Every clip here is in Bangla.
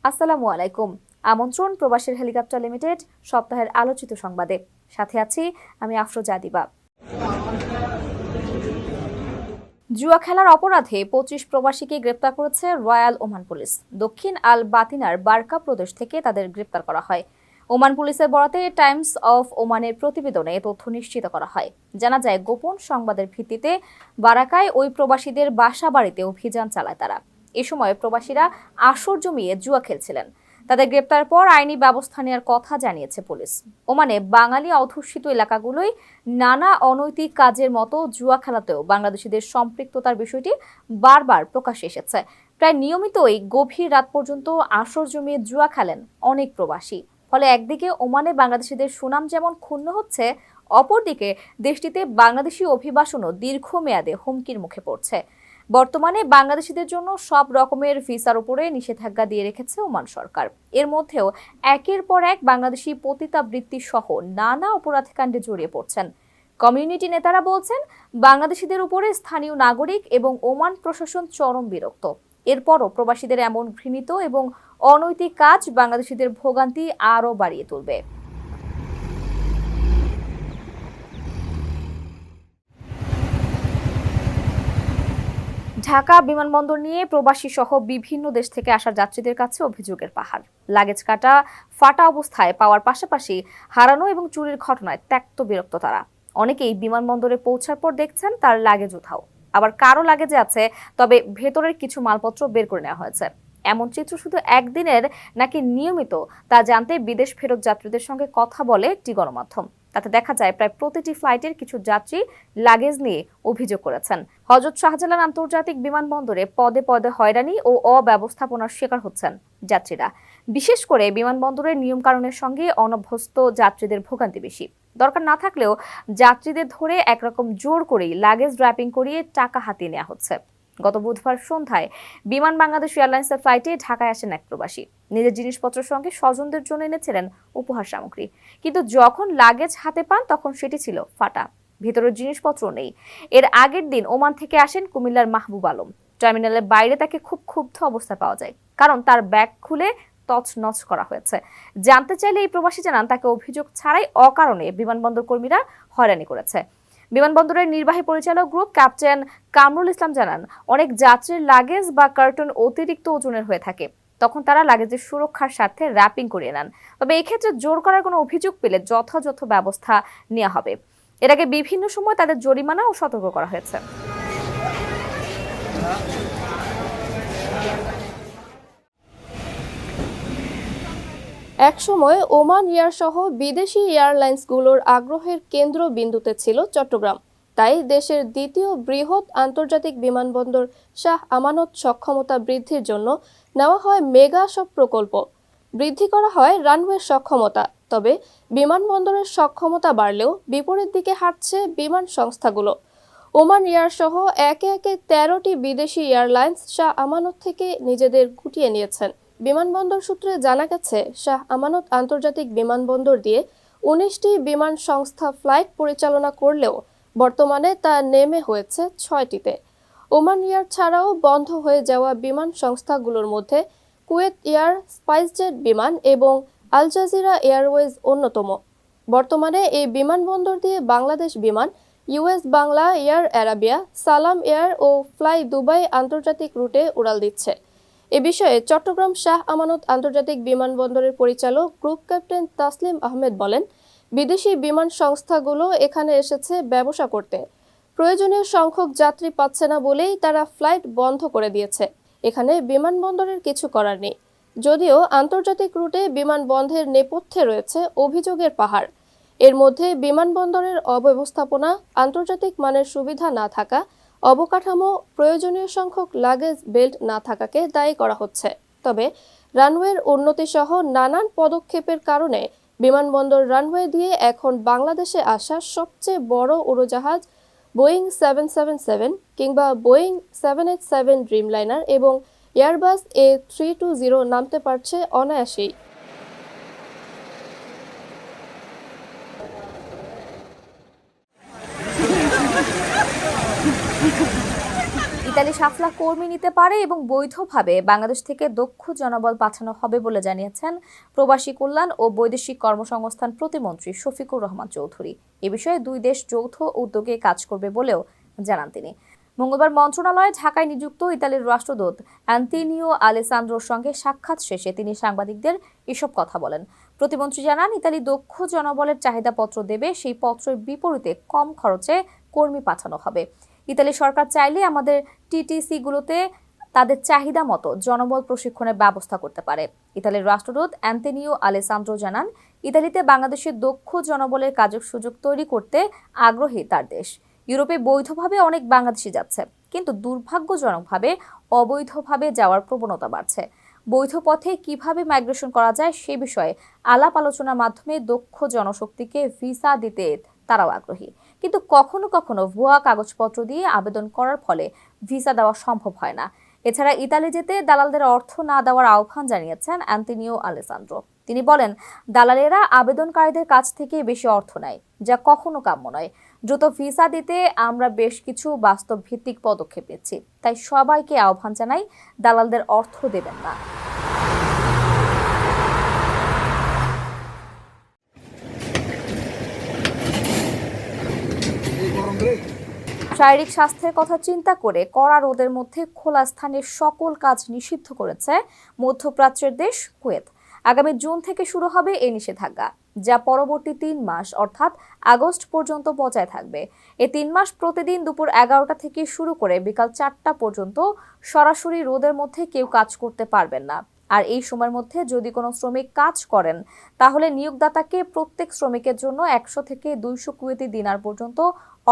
আসসালামু আলাইকুম। আমন্ত্রণ প্রবাসীর হেলিকপ্টার লিমিটেড সপ্তাহের আলোচিত সংবাদে। সাথে আছি আমি আফরোজা দিবা। জুয়া খেলার অপরাধে ২৫ প্রবাসীকে গ্রেপ্তার করেছে রয়্যাল ওমান পুলিশ। দক্ষিণ আল বাতিনার বারকা প্রদেশ থেকে তাদের গ্রেপ্তার করা হয়। ওমান পুলিশের বরাতে টাইমস অফ ওমানের প্রতিবেদনে তথ্য নিশ্চিত করা হয়। জানা যায়, গোপন সংবাদের ভিত্তিতে বারাকায় ওই প্রবাসীদের বাসা বাড়িতে অভিযান চালায় তারা। এ সময় প্রবাসীরা আসর জমিয়ে জুয়া খেলছিলেন। তাদের গ্রেপ্তারের পর আইনি ব্যবস্থা নেওয়ার কথা জানিয়েছে পুলিশ। ওমানে বাঙালি অধ্যুষিত এলাকাগুলোয় নানা অনৈতিক কাজের মতো জুয়া খেলাতেও বাংলাদেশিদের সম্পৃক্ততার বিষয়টি বারবার প্রকাশ্যে এসেছে। প্রায় নিয়মিতই গভীর রাত পর্যন্ত আসর জমিয়ে জুয়া খেলেন অনেক প্রবাসী। ফলে একদিকে ওমানে বাংলাদেশিদের সুনাম যেমন ক্ষুণ্ণ হচ্ছে, অপরদিকে দেশটিতে বাংলাদেশি অভিবাসনও দীর্ঘমেয়াদে হুমকির মুখে পড়ছে। বর্তমানে বাংলাদেশিদের জন্য সব রকমের ভিসার উপরে নিষেধাজ্ঞা দিয়ে রেখেছে ওমান সরকার। এর মধ্যেও একের পর এক বাংলাদেশি পতিতাবৃত্তি সহ নানা অপরাধকাণ্ডে জড়িয়ে পড়ছেন। কমিউনিটি নেতারা বলছেন, বাংলাদেশিদের উপরে স্থানীয় নাগরিক এবং ওমান প্রশাসন চরম বিরক্ত। এরপরও প্রবাসীদের এমন ঘৃণিত এবং অনৈতিক কাজ বাংলাদেশিদের ভোগান্তি আরও বাড়িয়ে তুলবে। ঢাকা বিমানবন্দর নিয়ে প্রবাসী সহ বিভিন্ন দেশ থেকে আসা যাত্রীদের কাছে অভিযোগের পাহাড়। লাগেজ কাটা, ফাটা অবস্থায় পাওয়ার পাশাপাশি হারানো এবং চুরির ঘটনায় ত্যক্ত বিরক্ত তারা। অনেকেই বিমানবন্দরে পৌঁছার পর দেখছেন তার লাগেজ উধাও, আবার কারো লাগেজে আছে তবে ভেতরের কিছু মালপত্র বের করে নেওয়া হয়েছে। এমন চিত্র শুধু একদিনের নাকি নিয়মিত তা জানতে বিদেশ ফেরত যাত্রীদের সঙ্গে কথা বলে একটি গণমাধ্যম। তাতে দেখা যায়, প্রায় প্রতিটি ফ্লাইটের কিছু যাত্রী লাগেজ নিয়ে অভিযোগ করেছেন। হযরত শাহজালাল আন্তর্জাতিক বিমানবন্দরে পদে পদে হয়রানি ও অব্যবস্থাপনার শিকার হচ্ছেন যাত্রীরা। বিশেষ করে বিমানবন্দরের নিয়মকানুনের সঙ্গে অনভ্যস্ত যাত্রীদের ভোগান্তি বেশি। দরকার না থাকলেও যাত্রীদের ধরে একরকম জোর করেই লাগেজ র্যাপিং করিয়ে টাকা হাতিয়ে নেওয়া হচ্ছে। গত বুধবার সন্ধ্যায় বিমান বাংলাদেশ এয়ারলাইন্সের ফ্লাইটে ঢাকায় আসেন এক প্রবাসী। নিজের জিনিসপত্রের সঙ্গে স্বজনদের জন্য এনেছিলেন উপহার সামগ্রী, কিন্তু যখন লাগেজ হাতে পান তখন সেটি ছিল ফাটা, ভেতরের জিনিসপত্র নেই। এর আগের দিন ওমান থেকে আসেন কুমিল্লার মাহবুব আলম। টার্মিনালের বাইরে তাকে খুব ক্ষুব্ধ অবস্থায় পাওয়া যায়, কারণ তার ব্যাগ খুলে তছনছ করা হয়েছে। জানতে চাইলে এই প্রবাসী জানান, তাকে অভিযোগ ছাড়াই অকারণে বিমানবন্দর কর্মীরা হয়রানি করেছে। বিমানবন্দরের নির্বাহী পরিচালক গ্রুপ ক্যাপ্টেন কামরুল ইসলাম জানান, অনেক যাত্রীর লাগেজ বা কার্টন অতিরিক্ত ওজনের হয়ে থাকে, তখন তারা লাগেজের সুরক্ষার স্বার্থে র্যাপিং করিয়ে নেন। তবে এই ক্ষেত্রে জোর করার কোনো অভিযোগ পেলে যথাযথ ব্যবস্থা নেওয়া হবে। এর আগে বিভিন্ন সময় তাদের জরিমানা ও সতর্ক করা হয়েছে। একসময় ওমান এয়ার সহ বিদেশি এয়ারলাইন্সগুলোর আগ্রহের কেন্দ্রবিন্দুতে ছিল চট্টগ্রাম। তাই দেশের দ্বিতীয় বৃহৎ আন্তর্জাতিক বিমানবন্দর শাহ আমানত সক্ষমতা বৃদ্ধির জন্য নেওয়া হয় মেগা সব প্রকল্প। বৃদ্ধি করা হয় রানওয়ের সক্ষমতা। তবে বিমানবন্দরের সক্ষমতা বাড়লেও বিপরীত দিকে হাঁটছে বিমান সংস্থাগুলো। ওমান এয়ার সহ একে একে ১৩টি বিদেশি এয়ারলাইন্স শাহ আমানত থেকে নিজেদের গুটিয়ে নিয়েছেন। বিমানবন্দর সূত্রে জানা গেছে, শাহ আমানত আন্তর্জাতিক বিমানবন্দর দিয়ে ১৯টি বিমান সংস্থা ফ্লাইট পরিচালনা করলেও বর্তমানে তা নেমে হয়েছে ৬টিতে। ওমান এয়ার ছাড়াও বন্ধ হয়ে যাওয়া বিমান সংস্থাগুলোর মধ্যে কুয়েত এয়ার, স্পাইসজেট বিমান এবং আল জাজিরা এয়ারওয়েজ অন্যতম। বর্তমানে এই বিমানবন্দর দিয়ে বাংলাদেশ বিমান, ইউএস বাংলা, এয়ার আরাবিয়া, সালাম এয়ার ও ফ্লাই দুবাই আন্তর্জাতিক রুটে উড়াল দিচ্ছে। এ বিষয়ে চট্টগ্রাম শাহ আমানত আন্তর্জাতিক বিমানবন্দরের পরিচালক গ্রুপ ক্যাপ্টেন তাসলিম আহমেদ বলেন, বিদেশি বিমান সংস্থাগুলো এখানে এসেছে ব্যবসা করতে। প্রয়োজনীয় সংখ্যক যাত্রী পাচ্ছে না বলেই তারা ফ্লাইট বন্ধ করে দিয়েছে। এখানে বিমানবন্দরের কিছু করার নেই। যদিও আন্তর্জাতিক রুটে বিমান বন্ধের নেপথ্যে রয়েছে অভিযোগের পাহাড়। এর মধ্যে বিমানবন্দরের অব্যবস্থাপনা, আন্তর্জাতিক মানের সুবিধা না থাকা, অবকাঠামো, প্রয়োজনীয় সংখ্যক লাগেজ বেল্ট না থাকাকে দায়ী করা হচ্ছে। তবে রানওয়ের উন্নতি সহ নানান পদক্ষেপের কারণে বিমানবন্দর রানওয়ে দিয়ে এখন বাংলাদেশে আসা সবচেয়ে বড় উড়োজাহাজ বোয়িং 777 কিংবা বোয়িং 787 ড্রিমলাইনার এবং এয়ারবাস A320 নামতে পারছে অনায়াসেই। ইতালি থেকে 7 লাখ কর্মী নিতে পারে এবং বৈধভাবে বাংলাদেশ থেকে দক্ষ জনবল পাঠানো হবে বলে জানিয়েছেন প্রবাসী কল্যাণ ও বৈদেশিক কর্মসংস্থান প্রতিমন্ত্রী শফিকুর রহমান চৌধুরী। এ বিষয়ে দুই দেশ যৌথ উদ্যোগে কাজ করবে বলেও জানান তিনি। মঙ্গলবার মন্ত্রণালয়ে ঢাকায় নিযুক্ত ইতালির রাষ্ট্রদূত অ্যান্তিনিও আলেসান্দ্রোর সঙ্গে সাক্ষাৎ শেষে তিনি সাংবাদিকদের এসব কথা বলেন। প্রতিমন্ত্রী জানান, ইতালি দক্ষ জনবলের চাহিদাপত্র দেবে, সেই পত্রের বিপরীতে কম খরচে কর্মী পাঠানো হবে। ইতালি সরকার চাইলে আমাদের টিটিসিগুলোতে তাদের চাহিদা মতো জনবল প্রশিক্ষণের ব্যবস্থা করতে পারে। ইতালির রাষ্ট্রদূত অ্যান্তেনিও আলেসান্দ্রো জানান, ইতালিতে বাংলাদেশের দক্ষ জনবলের কাজের সুযোগ তৈরি করতে আগ্রহী তার দেশ। ইউরোপে বৈধভাবে অনেক বাংলাদেশি যাচ্ছে, কিন্তু দুর্ভাগ্যজনকভাবে অবৈধভাবে যাওয়ার প্রবণতা বাড়ছে। বৈধ পথে কিভাবে মাইগ্রেশন করা যায় সে বিষয়ে আলাপ আলোচনার মাধ্যমে দক্ষ জনশক্তিকে ভিসা দিতে তারাও আগ্রহী, কিন্তু কখনো কখনো ভুয়া কাগজপত্র দিয়ে আবেদন করার ফলে ভিসা দেওয়া সম্ভব হয় না। এছাড়া ইতালি যেতে দালালদের অর্থ না দেওয়ার আহ্বান জানিয়েছেন অ্যান্তিনিও আলেসান্দ্রো। তিনি বলেন, দালালেরা আবেদনকারীদের কাছ থেকে বেশি অর্থ নেয়, যা কখনো কাম্য নয়। দ্রুত ভিসা দিতে আমরা বেশ কিছু বাস্তব ভিত্তিক পদক্ষেপ নিচ্ছি, তাই সবাইকে আহ্বান জানাই, দালালদের অর্থ দেবেন না। শারীরিক স্বাস্থ্যের কথা চিন্তা করে কড়া রোদের মধ্যে খোলা স্থানে সকল কাজ নিষিদ্ধ করেছে মধ্যপ্রাচ্যের দেশ কুয়েত। আগামী জুন থেকে শুরু হবে এই নিষেধাজ্ঞা, যা পরবর্তী 3 মাস অর্থাৎ আগস্ট পর্যন্ত বজায় থাকবে। এই 3 মাস প্রতিদিন দুপুর 11টা থেকে শুরু করে বিকাল 4টা পর্যন্ত সরাসরি রোদের মধ্যে কেউ কাজ করতে পারবেন না। আর এই সময়ের মধ্যে যদি কোনো শ্রমিক কাজ করেন, তাহলে নিয়োগদাতাকে প্রত্যেক শ্রমিকের জন্য 100 থেকে 200 কুয়েতি দিনার পর্যন্ত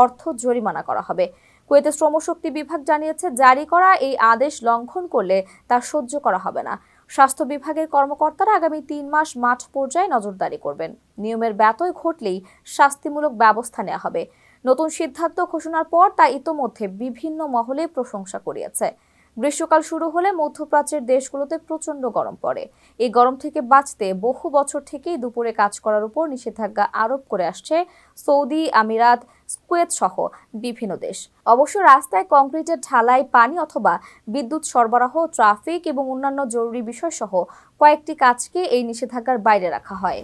অর্থ জরিমানা করা হবে। কুয়েতের শ্রমশক্তি বিভাগ জানিয়েছে, জারি করা এই আদেশ লঙ্ঘন করলে তা সহ্য করা হবে না। স্বাস্থ্য বিভাগের কর্মকর্তারা আগামী 3 মাস মাঠ পর্যায়ে নজরদারি করবেন। নিয়মের ব্যত্যয় ঘটলেই শাস্তিমূলক ব্যবস্থা নেওয়া হবে। নতুন সিদ্ধান্ত ঘোষণার পর তা ইতোমধ্যে বিভিন্ন মহলে প্রশংসা কুড়িয়েছে। গ্রীষ্মকাল শুরু হলে মধ্যপ্রাচ্যের দেশগুলোতে প্রচন্ড গরম পড়ে। এই গরম থেকে বাঁচতে বহু বছর থেকেই দুপুরে কাজ করার উপর নিষেধাজ্ঞা আরোপ করে আসছে সৌদি আমিরাত, কুয়েত সহ বিভিন্ন দেশ। অবশ্য রাস্তায় কংক্রিটের ঢালাই, পানি অথবা বিদ্যুৎ সরবরাহ, ট্রাফিক এবং অন্যান্য জরুরি বিষয় সহ কয়েকটি কাজকে এই নিষেধাজ্ঞার বাইরে রাখা হয়।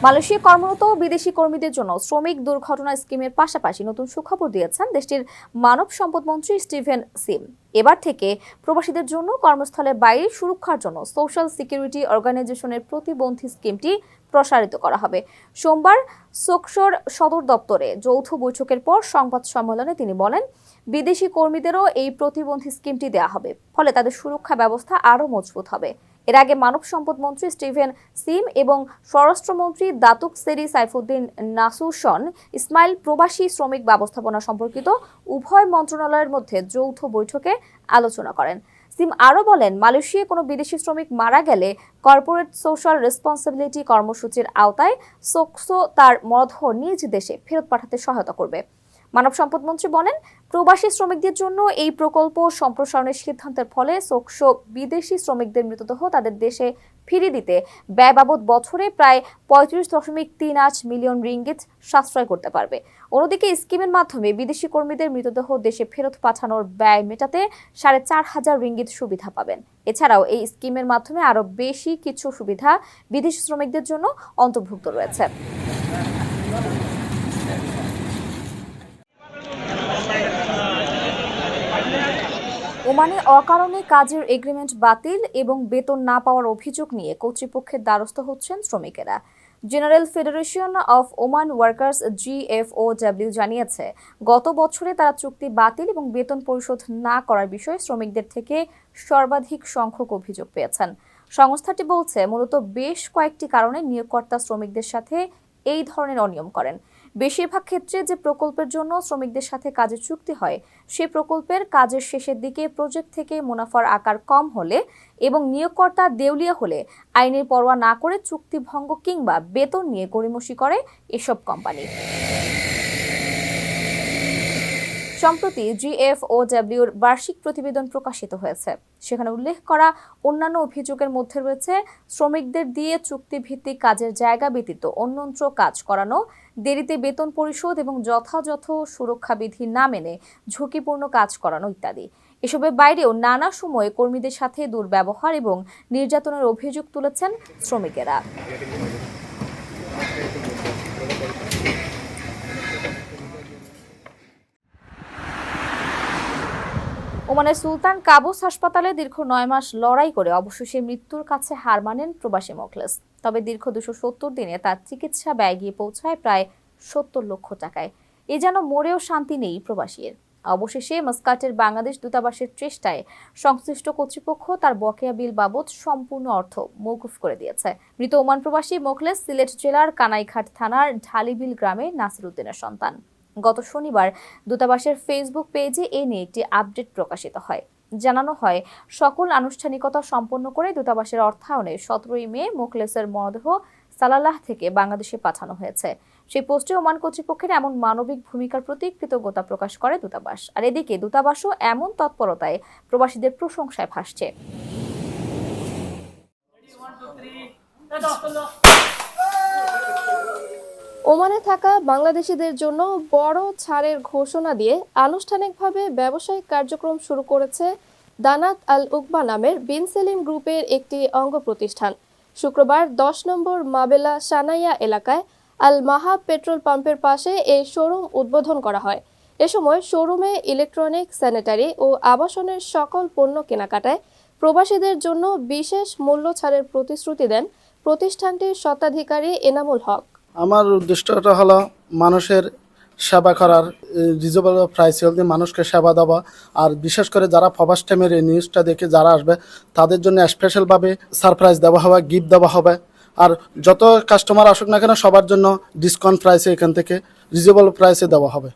মালয়েশিয়া কর্মরত বিদেশি কর্মীদের জন্য শ্রমিক দুর্ঘটনা স্কিমের পাশাপাশি নতুন সুখবর দিয়েছেন দেশটির মানব সম্পদ মন্ত্রী স্টিভেন সিম। এবার থেকে প্রবাসীদের জন্য কর্মস্থলের বাইরে সুরক্ষার জন্য সোশ্যাল সিকিউরিটি অর্গানাইজেশনের প্রতিবন্ধী স্কিমটি প্রসারিত করা হবে। সোমবার সোকসোর সদর দপ্তরে যৌথ বৈঠকের পর সংবাদ সম্মেলনে তিনি বলেন, বিদেশি কর্মীদেরও এই প্রতিবন্ধী স্কিমটি দেওয়া হবে, ফলে তাদের সুরক্ষা ব্যবস্থা আরও মজবুত হবে। এর আগে মানব সম্পদ মন্ত্রী স্টিভেন সিম এবং স্বরাষ্ট্রমন্ত্রী দাতুক সেরি সাইফুদ্দিন নাসুশন ইসমাইল প্রবাসী শ্রমিক ব্যবস্থাপনা সম্পর্কিত উভয় মন্ত্রণালয়ের মধ্যে যৌথ বৈঠকে আলোচনা করেন। সিম আরও বলেন, মালয়েশিয়ায় কোনো বিদেশি শ্রমিক মারা গেলে কর্পোরেট সোশ্যাল রেসপন্সিবিলিটি কর্মসূচির আওতায় সোকসো তার মরদেহ নিজ দেশে ফেরত পাঠাতে সহায়তা করবে। মানব সম্পদ মন্ত্রী বলেন, প্রবাসী শ্রমিকদের জন্য এই প্রকল্প সম্প্রসারণের সিদ্ধান্তের ফলে সোকসো বিদেশি শ্রমিকদের মৃতদেহ তাদের দেশে ফিরিয়ে দিতে ব্যয় বাবদ বছরে প্রায় 35.38 মিলিয়ন রিঙ্গিত সাশ্রয় করতে পারবে। অন্যদিকে স্কিমের মাধ্যমে বিদেশি কর্মীদের মৃতদেহ দেশে ফেরত পাঠানোর ব্যয় মেটাতে 4,500 রিঙ্গিত সুবিধা পাবেন। এছাড়াও এই স্কিমের মাধ্যমে আরও বেশি কিছু সুবিধা বিদেশি শ্রমিকদের জন্য অন্তর্ভুক্ত রয়েছে। ওমানে অকারণে কাজের এগ্রিমেন্ট বাতিল এবং বেতন না পাওয়ার অভিযোগ নিয়ে কর্তৃপক্ষের দ্বারস্থ হচ্ছেন শ্রমিকেরা। General federation of Oman workers GFOW জানিয়েছে, গত বছরে তারা চুক্তি বাতিল এবং বেতন পরিশোধ না করার বিষয়ে শ্রমিকদের থেকে সর্বাধিক সংখ্যক অভিযোগ পেয়েছেন। সংস্থাটি বলছে, মূলত বেশ কয়েকটি কারণে নিয়োগকর্তা শ্রমিকদের সাথে এই ধরনের অনিয়ম করেন। বেশিরভাগ ক্ষেত্রে যে প্রকল্পের জন্য শ্রমিকদের সাথে কাজের চুক্তি হয়, সেই প্রকল্পের কাজের শেষের দিকে প্রজেক্ট থেকে মুনাফার আকার কম হলে এবং নিয়োগকর্তা দেউলিয়া হলে আইনের পরোয়া না করে চুক্তি ভঙ্গ কিংবা বেতন নিয়ে গড়িমসি করে এসব কোম্পানি। সম্প্রতি GFOW-র বার্ষিক প্রতিবেদন প্রকাশিত হয়েছে। সেখানে উল্লেখ করা অন্যান্য অভিযোগের মধ্যে রয়েছে শ্রমিকদের দিয়ে চুক্তিভিত্তিক কাজের জায়গা ব্যতীত অন্যত্র কাজ করানো, দেরিতে বেতন পরিশোধ এবং যথাযথ সুরক্ষা বিধি না মেনে ঝুঁকিপূর্ণ কাজ করানো ইত্যাদি। এসবের বাইরেও নানা সময়ে কর্মীদের সাথে দুর্ব্যবহার এবং নির্যাতনের অভিযোগ তুলেছেন শ্রমিকেরা। ওমানের সুলতান কাবুস হাসপাতালে দীর্ঘ 9 মাস লড়াই করে অবশেষে মৃত্যুর কাছে হার মানেন প্রবাসী মোখলেস। তবে দীর্ঘ 270 দিনে তার চিকিৎসা ব্যয় গিয়ে পৌঁছায় প্রায় 70 লক্ষ টাকায়। এ যেন মরেও শান্তি নেই প্রবাসীর। অবশেষে মাস্কাটের বাংলাদেশ দূতাবাসের চেষ্টায় সংশ্লিষ্ট কর্তৃপক্ষ তার বকেয়া বিল বাবদ সম্পূর্ণ অর্থ মওকুফ করে দিয়েছে। মৃত ওমান প্রবাসী মোখলেস সিলেট জেলার কানাইঘাট থানার ঢালিবিল গ্রামের নাসির উদ্দিনের সন্তান। গত শনিবার দূতাবাসের ফেসবুক পেজে এ নিয়ে একটি আপডেট প্রকাশিত হয়। জানানো হয়, সকল আনুষ্ঠানিকতা সম্পন্ন করে দূতাবাসের অর্থায়নে 17 মে মোখলেসের মরদেহ সালালাহ থেকে বাংলাদেশে পাঠানো হয়েছে। সেই পোস্টে ওমান কর্তৃপক্ষের এমন মানবিক ভূমিকার প্রতি কৃতজ্ঞতা প্রকাশ করে দূতাবাস। আর এদিকে দূতাবাসও এমন তৎপরতায় প্রবাসীদের প্রশংসায় ভাসছে। ওমানে থাকা বাংলাদেশিদের জন্য বড় ছাড়ের ঘোষণা দিয়ে আনুষ্ঠানিকভাবে ব্যবসায়িক কার্যক্রম শুরু করেছে দানাত আল উকবা নামের বিন সেলিম গ্রুপের একটি অঙ্গ প্রতিষ্ঠান। শুক্রবার 10 নম্বর মাবেলা সানাইয়া এলাকায় আল মাহাব পেট্রোল পাম্পের পাশে এই শোরুম উদ্বোধন করা হয়। এ সময় শোরুমে ইলেকট্রনিক, স্যানিটারি ও আবাসনের সকল পণ্য কেনাকাটায় প্রবাসীদের জন্য বিশেষ মূল্য ছাড়ের প্রতিশ্রুতি দেন প্রতিষ্ঠানটির স্বত্বাধিকারী এনামুল হক। আমার উদ্দেশ্যটা হলো মানুষের সেবা করার, রিজনেবল প্রাইসে মানুষকে সেবা দেওয়া। আর বিশেষ করে যারা প্রবাস টাইমের এই নিউজটা দেখে যারা আসবে তাদের জন্য স্পেশালভাবে সারপ্রাইজ দেওয়া হবে, গিফট দেওয়া হবে। আর যত কাস্টমার আসুক না কেন সবার জন্য ডিসকাউন্ট প্রাইসে এখান থেকে রিজনেবল প্রাইসে দেওয়া হবে।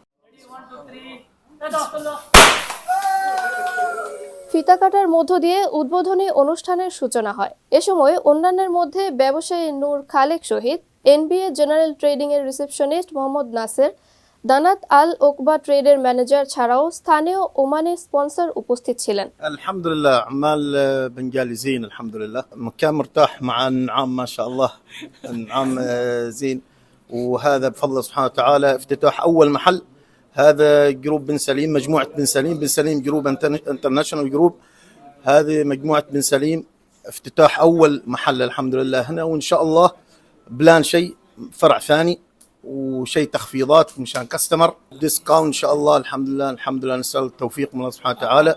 ফিতা কাটার মধ্য দিয়ে উদ্বোধনী অনুষ্ঠানের সূচনা হয়। এ সময় অন্যান্যের মধ্যে ব্যবসায়ী নূর খালেক শহীদ, এনবিএ জেনারেল ট্রেডিং এর রিসেপশনিস্ট মোহাম্মদ নাসের, দানাত আল ওকবা ট্রেডের ম্যানেজার ছাড়াও স্থানীয় ওমানি স্পন্সর উপস্থিত ছিলেন। আলহামদুলিল্লাহ اعمال بنغالي زين الحمد لله مكان مرتاح مع انعام ما شاء الله انعام زين وهذا بفضل سبحانه وتعالى افتتاح اول محل. هذا جروب بن سليم مجموعة بن سليم جروب انترناشونال جروب. هذه مجموعة بن سليم افتتاح اول محل الحمد لله هنا وان شاء الله بلان شيء فرع ثاني وشيء تخفيضات مشان كاستمر ديسكاونت ان شاء الله. الحمد لله نسأل التوفيق من الله سبحانه وتعالى.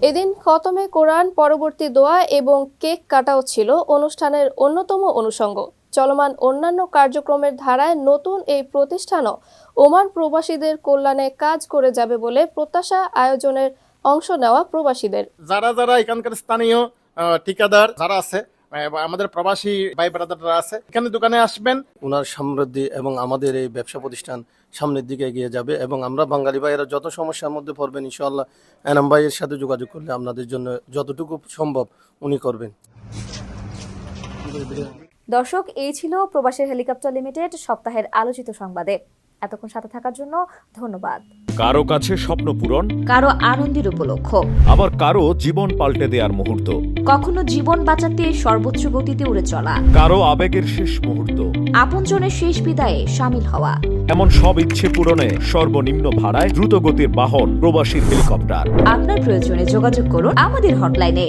এদিন খতমে কোরআন, পরবর্তী দোয়া এবং কেক কাটাও ছিল অনুষ্ঠানের অন্যতম অনুষঙ্গ। চলমান অন্যান্য কার্যক্রমের ধারায় নতুন এই প্রতিষ্ঠানও ওমান প্রবাসীদের কল্যাণে কাজ করে যাবে বলে প্রত্যাশা আয়োজনের অংশ নেওয়া প্রবাসীদের। যারা এখানকার স্থানীয় ঠিকাদার যারা আছে, আমাদের প্রবাসী ভাই ব্রাদাররা আছে, এখানে দোকানে আসবেন। ওনার সমৃদ্ধি এবং আমাদের এই ব্যবসা প্রতিষ্ঠান সামনের দিকে এগিয়ে যাবে এবং আমরা বাঙালি ভাইয়েরা যত সমস্যার মধ্যে পড়বেন ইনশাআল্লাহ এনাম ভাইয়ের সাথে যোগাযোগ করলে আপনাদের জন্য যতটুকু সম্ভব উনি করবেন। দর্শক, এই ছিল প্রবাসী হেলিকপ্টার লিমিটেড সপ্তাহের আলোচিত সংবাদে। এতক্ষণ সাথে থাকার জন্য ধন্যবাদ। কারো কাছে স্বপ্ন পূরণ, কারো আনন্দের উপলক্ষ, আবার কারো জীবন পাল্টে দেওয়ার মুহূর্ত, কখনো জীবন বাঁচাতে সর্বোচ্চ গতিতে উড়ে চলা, কারো আবেগের শেষ মুহূর্ত, আপনজনের শেষ বিদায়ে শামিল হওয়া, এমন সব ইচ্ছে পূরণে সর্বনিম্ন ভাড়ায় দ্রুত গতির বাহন প্রবাসী হেলিকপ্টার। আপনার প্রয়োজনে যোগাযোগ করুন আমাদের হটলাইনে।